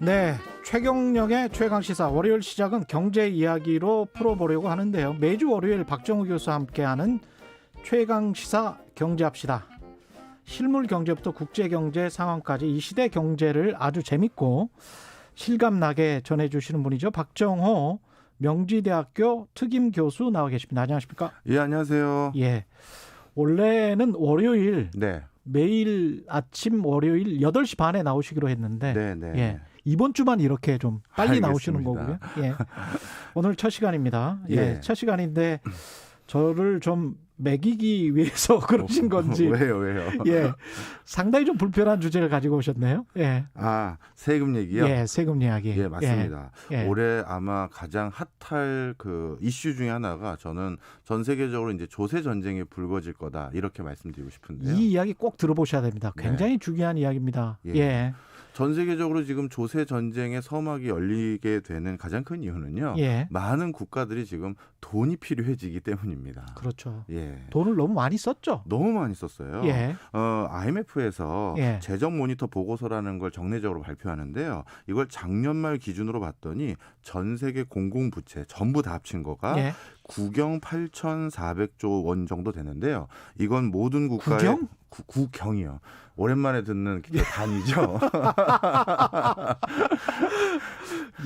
네, 최경영의 최강시사 월요일 시작은 경제 이야기로 풀어보려고 하는데요. 매주 월요일 박정우 교수와 함께하는 최강시사 경제합시다. 실물 경제부터 국제경제 상황까지 이 시대 경제를 아주 재밌고 실감나게 전해주시는 분이죠. 박정호 명지대학교 특임 교수 나와 계십니다. 안녕하십니까? 예, 안녕하세요. 예, 원래는 월요일 네. 매일 아침 월요일 8시 반에 나오시기로 했는데 네. 예, 이번 주만 이렇게 좀 빨리 알겠습니다. 나오시는 거고요. 예. 오늘 첫 시간입니다. 예, 예. 첫 시간인데 저를 좀 먹이기 위해서 그러신 건지. 왜요? 예. 상당히 좀 불편한 주제를 가지고 오셨네요. 예. 아, 세금 얘기요? 예, 세금 이야기. 예, 맞습니다. 예. 올해 아마 가장 핫할 그 이슈 중에 하나가 저는 전 세계적으로 이제 조세 전쟁이 불거질 거다 이렇게 말씀드리고 싶은데요. 이 이야기 꼭 들어보셔야 됩니다. 굉장히 중요한 이야기입니다. 예. 전 세계적으로 지금 조세 전쟁의 서막이 열리게 되는 가장 큰 이유는요. 예. 많은 국가들이 지금 돈이 필요해지기 때문입니다. 그렇죠. 예. 돈을 너무 많이 썼죠. 너무 많이 썼어요. 예. IMF에서 예. 재정 모니터 보고서라는 걸 정례적으로 발표하는데요. 이걸 작년 말 기준으로 봤더니 전 세계 공공부채 전부 다 합친 거가 예. 국영 8,400조 원 정도 되는데요. 이건 모든 국가의 국영? 국영이요. 오랜만에 듣는 단위죠.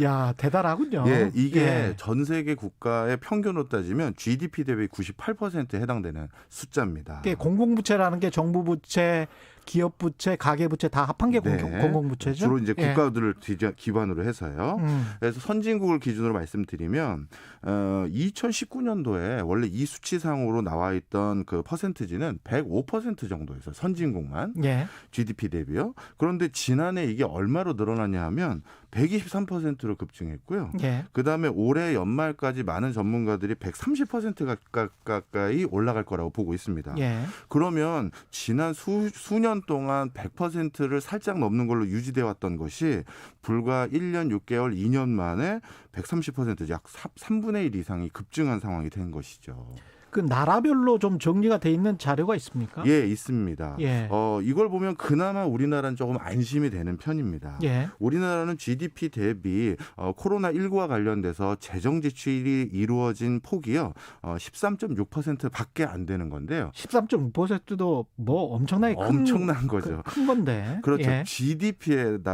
야, 대단하군요. 예, 이게 예. 전 세계 국가의 평균으로 따지면 GDP 대비 98%에 해당되는 숫자입니다. 이게 공공부채라는 게 정부 부채, 기업 부채, 가계 부채 다 합한 게 네. 공공부채죠. 주로 이제 예. 국가들을 기반으로 해서요. 음. 그래서 선진국을 기준으로 말씀드리면 2019년도에 원래 이 수치상으로 나와 있던 그 퍼센트지는 105% 정도였어요. 선진국만 예. GDP 대비요. 그런데 지난해 이게 얼마로 늘어났냐 하면 123%로 급증했고요. 예. 그다음에 올해 연말까지 많은 전문가들이 130% 가까이 올라갈 거라고 보고 있습니다. 예. 그러면 지난 수년 동안 100%를 살짝 넘는 걸로 유지되어 왔던 것이 불과 1년 6개월, 2년 만에 130% 약 3분의 1 이상이 급증한 상황이 된 것이죠. 그 나라별로 좀 정리가 돼 있는 자료가 있습니까? 예, 있습니다. 예. 이걸 보면 그나마 우리나라는 조금 안심이 되는 편입니다. 예. 우리나라는 GDP 대비 코로나19와 관련돼서 재정 지출이 이루어진 폭이요. 13.6%밖에 안 되는 건데요. 13.6%도 뭐 엄청나게 엄청난 거죠. 큰 건데. 그렇죠. 예. GDP에서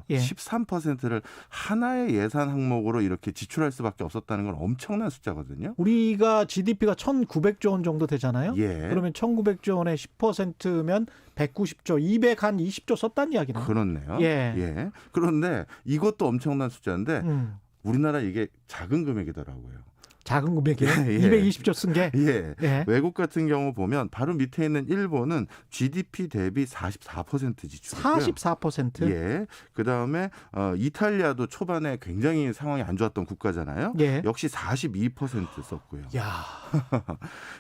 예. 13%를 하나의 예산 항목으로 이렇게 지출할 수밖에 없었다는 건 엄청난 숫자거든요. 우리가 GDP가 1,900조 원 정도 되잖아요. 예. 그러면 1,900조 원의 10%면 190조, 220조 썼다는 이야기네요. 그렇네요. 예. 그런데 이것도 엄청난 숫자인데 우리나라 이게 작은 금액이더라고요. 작은 금액이에요. 예. 220조 쓴 게. 예. 예. 외국 같은 경우 보면 바로 밑에 있는 일본은 GDP 대비 44% 지출이고요. 44%? 예. 그다음에 이탈리아도 초반에 굉장히 상황이 안 좋았던 국가잖아요. 예. 역시 42% 썼고요. 야.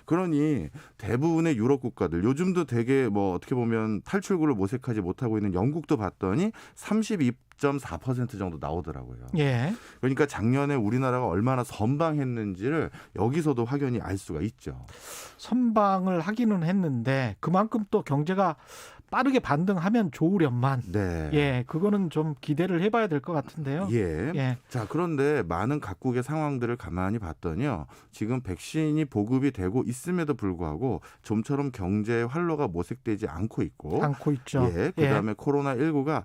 그러니 대부분의 유럽 국가들 요즘도 되게 뭐 어떻게 보면 탈출구를 모색하지 못하고 있는 영국도 봤더니 32.4% 정도 나오더라고요. 예. 그러니까 작년에 우리나라가 얼마나 선방했는지를 여기서도 확연히 알 수가 있죠. 선방을 하기는 했는데 그만큼 또 경제가 빠르게 반등하면 좋으련만. 네. 예, 그거는 좀 기대를 해봐야 될 것 같은데요. 예. 예. 자, 그런데 많은 각국의 상황들을 가만히 봤더니요. 지금 백신이 보급이 되고 있음에도 불구하고 좀처럼 경제의 활로가 모색되지 않고 있고. 않고 있죠. 예. 그다음에 코로나19가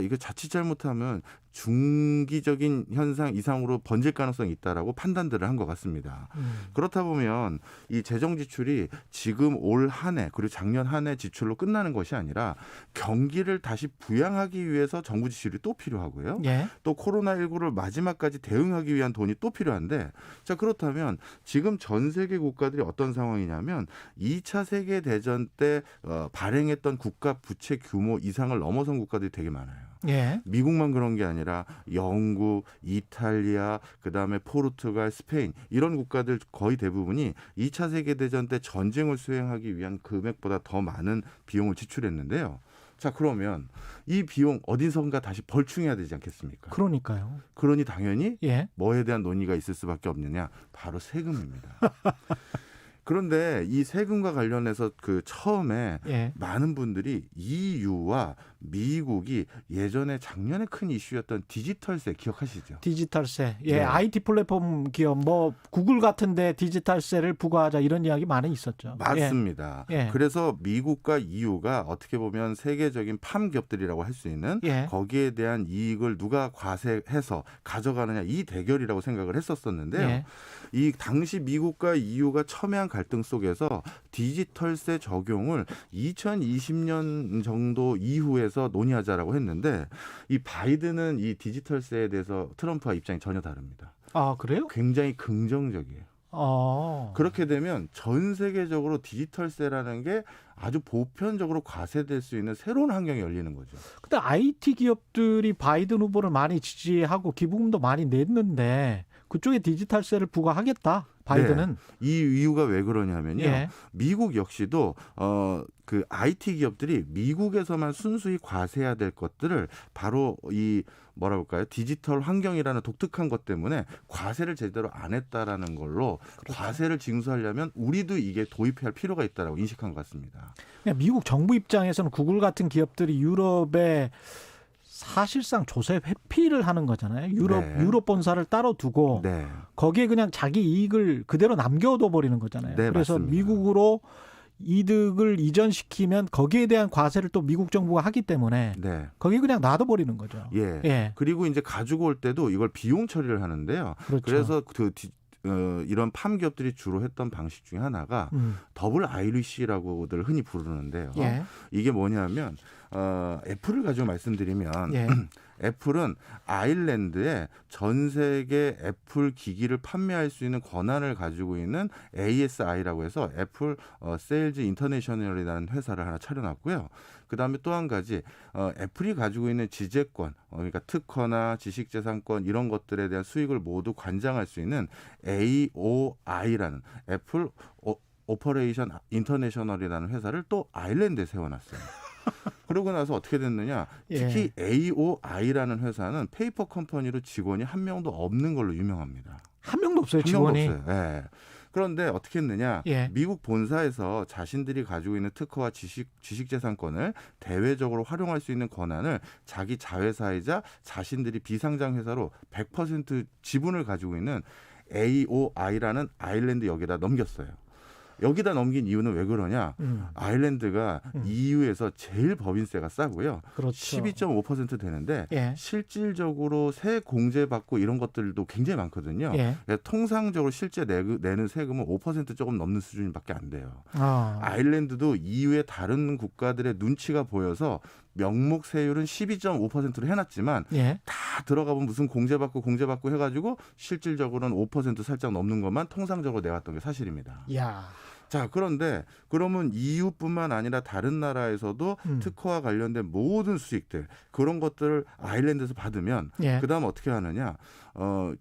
이거 자칫 잘못하면 중기적인 현상 이상으로 번질 가능성이 있다라고 판단들을 한 것 같습니다. 그렇다 보면 이 재정 지출이 지금 올 한 해 그리고 작년 한 해 지출로 끝나는 것이 아니라 경기를 다시 부양하기 위해서 정부 지출이 또 필요하고요. 예. 또 코로나19를 마지막까지 대응하기 위한 돈이 또 필요한데 자 그렇다면 지금 전 세계 국가들이 어떤 상황이냐면 2차 세계대전 때 발행했던 국가 부채 규모 이상을 넘어선 국가들이 되게 많아요. 예. 미국만 그런 게 아니라 영국, 이탈리아, 그다음에 포르투갈, 스페인 이런 국가들 거의 대부분이 2차 세계대전 때 전쟁을 수행하기 위한 금액보다 더 많은 비용을 지출했는데요. 자 그러면 이 비용 어디선가 다시 벌충해야 되지 않겠습니까? 그러니까요. 그러니 당연히 예. 뭐에 대한 논의가 있을 수밖에 없느냐? 바로 세금입니다. 그런데 이 세금과 관련해서 그 처음에 예. 많은 분들이 EU와 미국이 예전에 작년에 큰 이슈였던 디지털세 기억하시죠? 디지털세. 예, 네. IT 플랫폼 기업 뭐 구글 같은데 디지털세를 부과하자 이런 이야기 많이 있었죠. 맞습니다. 예. 그래서 미국과 EU가 어떻게 보면 세계적인 팜 기업들이라고 할 수 있는 예. 거기에 대한 이익을 누가 과세해서 가져가느냐 이 대결이라고 생각을 했었었는데요. 예. 이 당시 미국과 EU가 첨예한 갈등 속에서 디지털세 적용을 2020년 정도 이후에서 논의하자라고 했는데 이 바이든은 이 디지털세에 대해서 트럼프와 입장이 전혀 다릅니다. 아, 그래요? 굉장히 긍정적이에요. 그렇게 되면 전 세계적으로 디지털세라는 게 아주 보편적으로 과세될 수 있는 새로운 환경이 열리는 거죠. 근데 IT 기업들이 바이든 후보를 많이 지지하고 기부금도 많이 냈는데 그쪽에 디지털세를 부과하겠다. 바이든은. 이 이유가 왜 그러냐면요. 예. 미국 역시도 그 IT 기업들이 미국에서만 순수히 과세해야 될 것들을 바로 이 뭐라 볼까요? 디지털 환경이라는 독특한 것 때문에 과세를 제대로 안 했다라는 걸로 그렇죠. 과세를 징수하려면 우리도 이게 도입해야 할 필요가 있다라고 인식한 것 같습니다. 그냥 미국 정부 입장에서는 구글 같은 기업들이 유럽에 사실상 조세 회피를 하는 거잖아요. 유럽 본사를 따로 두고 네. 거기에 그냥 자기 이익을 그대로 남겨둬 버리는 거잖아요. 네, 그래서 맞습니다. 미국으로 이득을 이전시키면 거기에 대한 과세를 또 미국 정부가 하기 때문에 네. 거기에 그냥 놔둬버리는 거죠. 예. 예. 그리고 이제 가지고 올 때도 이걸 비용 처리를 하는데요. 그렇죠. 그래서 이런 팜 기업들이 주로 했던 방식 중에 하나가 더블 아이리시라고들 흔히 부르는데요. 예. 이게 뭐냐면 애플을 가지고 말씀드리면 예. 애플은 아일랜드에 전 세계 애플 기기를 판매할 수 있는 권한을 가지고 있는 ASI라고 해서 애플 세일즈 인터내셔널이라는 회사를 하나 차려놨고요. 그다음에 또 한 가지 애플이 가지고 있는 지재권, 그러니까 특허나 지식재산권 이런 것들에 대한 수익을 모두 관장할 수 있는 AOI라는 애플 오퍼레이션 인터내셔널이라는 회사를 또 아일랜드에 세워놨어요. 그러고 나서 어떻게 됐느냐. 특히 AOI라는 회사는 페이퍼 컴퍼니로 직원이 한 명도 없는 걸로 유명합니다. 한 명도 없어요, 한 명도 직원이. 없어요. 예. 그런데 어떻게 했느냐. 예. 미국 본사에서 자신들이 가지고 있는 특허와 지식재산권을 대외적으로 활용할 수 있는 권한을 자기 자회사이자 자신들이 비상장 회사로 100% 지분을 가지고 있는 AOI라는 아일랜드 여기다 넘겼어요. 여기다 넘긴 이유는 왜 그러냐? 아일랜드가 EU에서 제일 법인세가 싸고요. 그렇죠. 12.5% 되는데 예. 실질적으로 세 공제받고 이런 것들도 굉장히 많거든요. 예. 통상적으로 실제 내는 세금은 5% 조금 넘는 수준밖에 안 돼요. 아. 아일랜드도 EU의 다른 국가들의 눈치가 보여서 명목 세율은 12.5%로 해놨지만 예. 다 들어가면 무슨 공제받고 해가지고 실질적으로는 5% 살짝 넘는 것만 통상적으로 내왔던 게 사실입니다. 야. 자, 그런데 그러면 EU뿐만 아니라 다른 나라에서도 특허와 관련된 모든 수익들 그런 것들을 아일랜드에서 받으면 예. 그다음 어떻게 하느냐?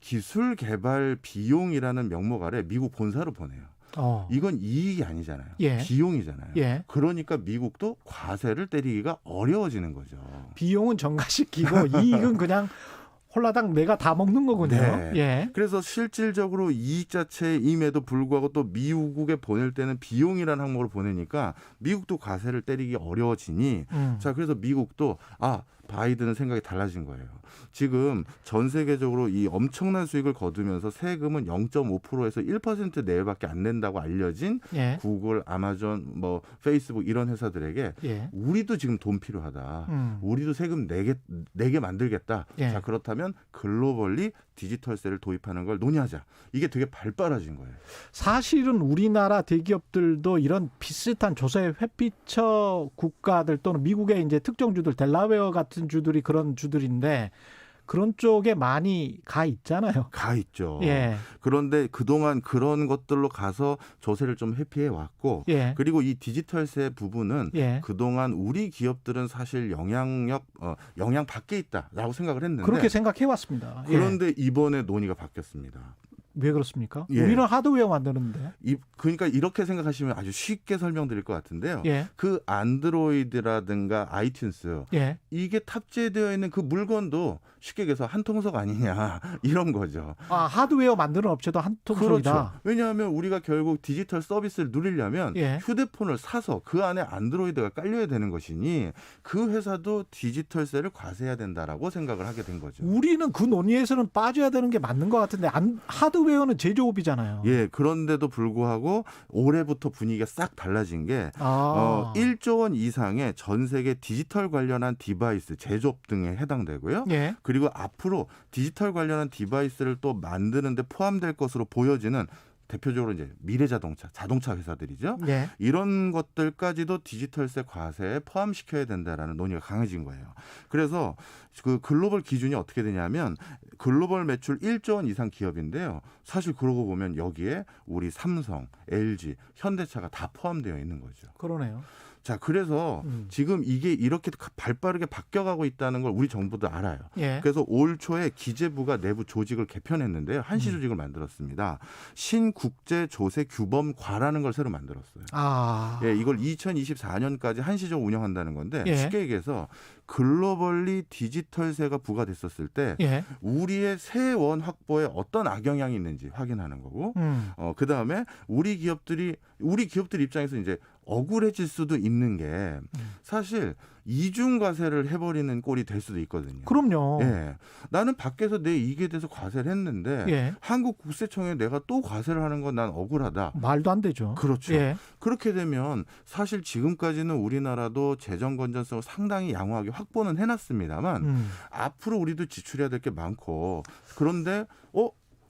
기술 개발 비용이라는 명목 아래 미국 본사로 보내요. 이건 이익이 아니잖아요. 예. 비용이잖아요. 예. 그러니까 미국도 과세를 때리기가 어려워지는 거죠. 비용은 전가시키고 이익은 그냥 홀라당 내가 다 먹는 거군요. 네. 예. 그래서 실질적으로 이익 자체임에도 불구하고 또 미국에 보낼 때는 비용이라는 항목으로 보내니까 미국도 과세를 때리기 어려워지니 자, 그래서 미국도 바이든은 생각이 달라진 거예요. 지금 전 세계적으로 이 엄청난 수익을 거두면서 세금은 0.5%에서 1% 내외밖에 안 낸다고 알려진 예. 구글, 아마존, 뭐 페이스북 이런 회사들에게 예. 우리도 지금 돈 필요하다. 우리도 세금 내게 만들겠다. 예. 자, 그렇다면 글로벌리 디지털세를 도입하는 걸 논의하자. 이게 되게 발빠라진 거예요. 사실은 우리나라 대기업들도 이런 비슷한 조세 회피처 국가들 또는 미국의 이제 특정주들, 델라웨어 같은 주들이 그런 주들인데 그런 쪽에 많이 가 있잖아요. 가 있죠. 예. 그런데 그동안 그런 것들로 가서 조세를 좀 회피해 왔고 예. 그리고 이 디지털세 부분은 예. 그동안 우리 기업들은 사실 영향 밖에 있다라고 생각을 했는데 그렇게 생각해 왔습니다. 그런데 이번에 논의가 바뀌었습니다. 왜 그렇습니까? 예. 우리는 하드웨어 만드는데. 그러니까 이렇게 생각하시면 아주 쉽게 설명드릴 것 같은데요. 예. 그 안드로이드라든가 아이튠스 예. 이게 탑재되어 있는 그 물건도 쉽게 얘기해서 한 통속 아니냐 이런 거죠. 아, 하드웨어 만드는 업체도 한 통속이다. 그렇죠. 왜냐하면 우리가 결국 디지털 서비스를 누리려면 예. 휴대폰을 사서 그 안에 안드로이드가 깔려야 되는 것이니 그 회사도 디지털세를 과세해야 된다라고 생각을 하게 된 거죠. 우리는 그 논의에서는 빠져야 되는 게 맞는 것 같은데 하드웨어는 제조업이잖아요. 예, 그런데도 불구하고 올해부터 분위기가 싹 달라진 게 1조 원 이상의 전 세계 디지털 관련한 디바이스 제조업 등에 해당되고요. 예. 그리고 앞으로 디지털 관련한 디바이스를 또 만드는 데 포함될 것으로 보여지는 대표적으로 이제 미래자동차, 자동차 회사들이죠. 예. 이런 것들까지도 디지털세 과세에 포함시켜야 된다라는 논의가 강해진 거예요. 그래서 그 글로벌 기준이 어떻게 되냐면 글로벌 매출 1조 원 이상 기업인데요. 사실 그러고 보면 여기에 우리 삼성, LG, 현대차가 다 포함되어 있는 거죠. 그러네요. 자, 그래서 지금 이게 이렇게 발빠르게 바뀌어가고 있다는 걸 우리 정부도 알아요. 예. 그래서 올 초에 기재부가 내부 조직을 개편했는데요. 한시 조직을 만들었습니다. 신국제조세규범과라는 걸 새로 만들었어요. 아. 예, 이걸 2024년까지 한시적 운영한다는 건데 예. 쉽게 얘기해서 글로벌리 디지털세가 부과됐었을 때 예. 우리의 세원 확보에 어떤 악영향이 있는지 확인하는 거고 그다음에 우리 기업들 입장에서 이제 억울해질 수도 있는 게 사실 이중 과세를 해버리는 꼴이 될 수도 있거든요. 그럼요. 예, 나는 밖에서 내 이익에 대해서 과세를 했는데 예. 한국국세청에 내가 또 과세를 하는 건 난 억울하다. 말도 안 되죠. 그렇죠. 예. 그렇게 되면 사실 지금까지는 우리나라도 재정 건전성을 상당히 양호하게 확보는 해놨습니다만 앞으로 우리도 지출해야 될 게 많고 그런데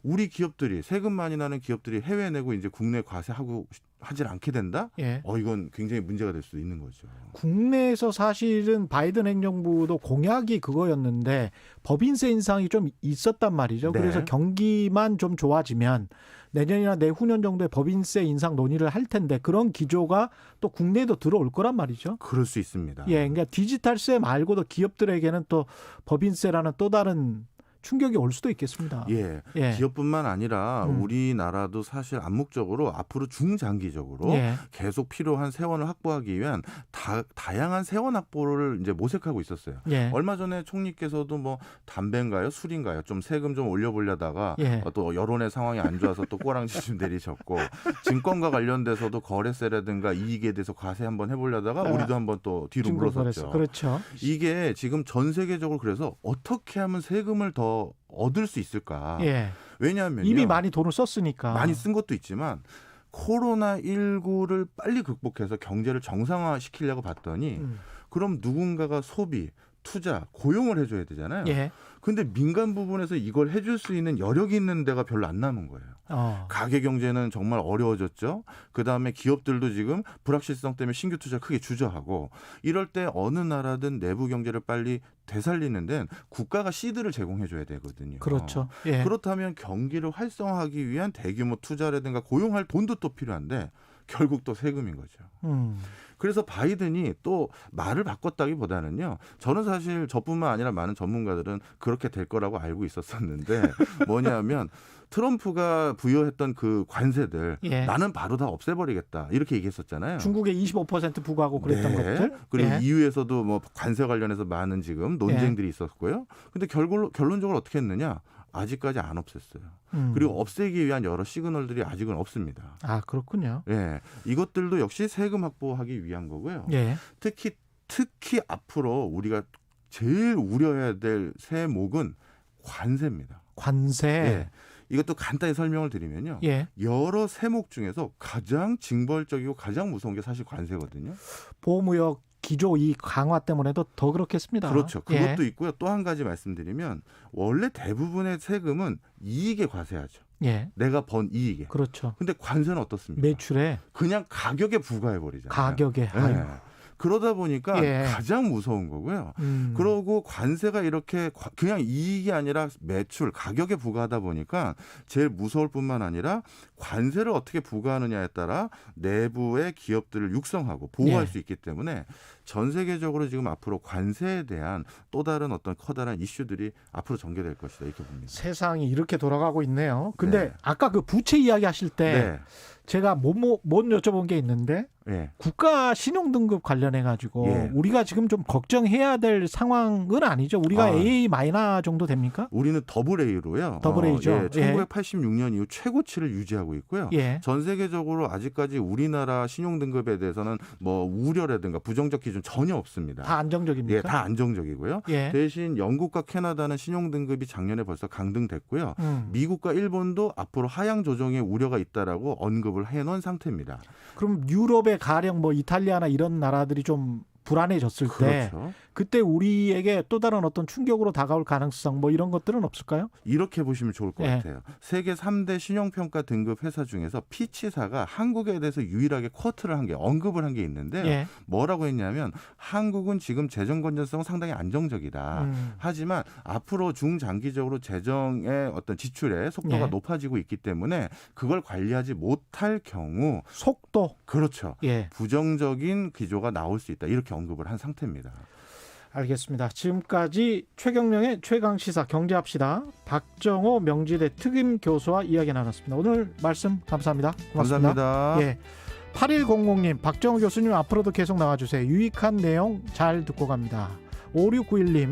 우리 기업들이 세금 많이 나는 기업들이 해외 내고 이제 국내 과세하고 하질 않게 된다? 예. 이건 굉장히 문제가 될 수도 있는 거죠. 국내에서 사실은 바이든 행정부도 공약이 그거였는데 법인세 인상이 좀 있었단 말이죠. 네. 그래서 경기만 좀 좋아지면 내년이나 내후년 정도에 법인세 인상 논의를 할 텐데 그런 기조가 또 국내에도 들어올 거란 말이죠. 그럴 수 있습니다. 예, 그러니까 디지털세 말고도 기업들에게는 또 법인세라는 또 다른 충격이 올 수도 있겠습니다. 예. 예. 기업뿐만 아니라 우리나라도 사실 암묵적으로 앞으로 중장기적으로 예. 계속 필요한 세원을 확보하기 위한 다양한 세원 확보를 이제 모색하고 있었어요. 예. 얼마 전에 총리께서도 뭐 담배인가요, 술인가요, 좀 세금 좀 올려보려다가 예. 또 여론의 상황이 안 좋아서 또 꼬랑지 좀 내리셨고 증권과 관련돼서도 거래세라든가 이익에 대해서 과세 한번 해보려다가 우리도 한번 또 뒤로 물러섰죠. 그렇죠. 이게 지금 전 세계적으로 그래서 어떻게 하면 세금을 더 얻을 수 있을까? 예. 왜냐하면 이미 많이 돈을 썼으니까. 많이 쓴 것도 있지만 코로나19를 빨리 극복해서 경제를 정상화시키려고 봤더니 그럼 누군가가 소비, 투자, 고용을 해줘야 되잖아요. 예. 근데 민간 부분에서 이걸 해줄 수 있는 여력이 있는 데가 별로 안 남은 거예요. 가계 경제는 정말 어려워졌죠. 그다음에 기업들도 지금 불확실성 때문에 신규 투자 크게 주저하고 이럴 때 어느 나라든 내부 경제를 빨리 되살리는 데는 국가가 시드를 제공해 줘야 되거든요. 그렇죠. 예. 그렇다면 경기를 활성화하기 위한 대규모 투자라든가 고용할 돈도 또 필요한데 결국 또 세금인 거죠. 그래서 바이든이 또 말을 바꿨다기보다는요. 저는 사실 저뿐만 아니라 많은 전문가들은 그렇게 될 거라고 알고 있었었는데 뭐냐면 트럼프가 부여했던 그 관세들 예. 나는 바로 다 없애버리겠다 이렇게 얘기했었잖아요. 중국에 25% 부과하고 그랬던 것들. 그리고 예. EU에서도 뭐 관세 관련해서 많은 지금 논쟁들이 있었고요. 근데 결론적으로 어떻게 했느냐? 아직까지 안 없앴어요. 그리고 없애기 위한 여러 시그널들이 아직은 없습니다. 아, 그렇군요. 예, 이것들도 역시 세금 확보하기 위한 거고요. 예. 특히 앞으로 우리가 제일 우려해야 될 세목은 관세입니다. 관세. 예. 이것도 간단히 설명을 드리면요. 예. 여러 세목 중에서 가장 징벌적이고 가장 무서운 게 사실 관세거든요. 보호무역 기조 이 강화 때문에도 더 그렇겠습니다. 그렇죠. 그것도 예. 있고요. 또 한 가지 말씀드리면 원래 대부분의 세금은 이익에 과세하죠. 예. 내가 번 이익에. 그렇죠. 근데 관세는 어떻습니까? 매출에 그냥 가격에 부과해버리잖아요. 가격에. 예. 아유. 그러다 보니까 예. 가장 무서운 거고요. 그러고 관세가 이렇게 그냥 이익이 아니라 매출, 가격에 부과하다 보니까 제일 무서울 뿐만 아니라 관세를 어떻게 부과하느냐에 따라 내부의 기업들을 육성하고 보호할 예. 수 있기 때문에 전 세계적으로 지금 앞으로 관세에 대한 또 다른 어떤 커다란 이슈들이 앞으로 전개될 것이다 이렇게 봅니다. 세상이 이렇게 돌아가고 있네요. 근데 네. 아까 그 부채 이야기 하실 때 네. 제가 못 여쭤본 게 있는데 네. 국가 신용등급 관련해 가지고 예. 우리가 지금 좀 걱정해야 될 상황은 아니죠. 우리가 AA 마이너 정도 됩니까? 우리는 더블 A로요. 더블 A죠. 예, 1986년 이후 최고치를 유지하고 있고요. 예. 전 세계적으로 아직까지 우리나라 신용등급에 대해서는 뭐 우려라든가 부정적 기준 전혀 없습니다. 다 안정적입니까? 예, 다 안정적이고요. 예. 대신 영국과 캐나다는 신용등급이 작년에 벌써 강등됐고요. 미국과 일본도 앞으로 하향 조정의 우려가 있다라고 언급을 해놓은 상태입니다. 그럼 유럽의 가령 뭐 이탈리아나 이런 나라들이 좀 불안해졌을 때 그렇죠. 그때 우리에게 또 다른 어떤 충격으로 다가올 가능성 뭐 이런 것들은 없을까요? 이렇게 보시면 좋을 것 예. 같아요. 세계 3대 신용평가 등급 회사 중에서 피치사가 한국에 대해서 유일하게 쿼트를 한 게 언급을 한 게 있는데요. 예. 뭐라고 했냐면 한국은 지금 재정 건전성 상당히 안정적이다. 하지만 앞으로 중장기적으로 재정의 어떤 지출의 속도가 예. 높아지고 있기 때문에 그걸 관리하지 못할 경우 속도. 그렇죠. 예. 부정적인 기조가 나올 수 있다. 이렇게 언급을 한 상태입니다. 알겠습니다. 지금까지 최경령의 최강시사 경제합시다. 박정호 명지대 특임 교수와 이야기 나눴습니다. 오늘 말씀 감사합니다. 고맙습니다. 감사합니다. 예. 8100님, 박정호 교수님 앞으로도 계속 나와주세요. 유익한 내용 잘 듣고 갑니다. 5691님.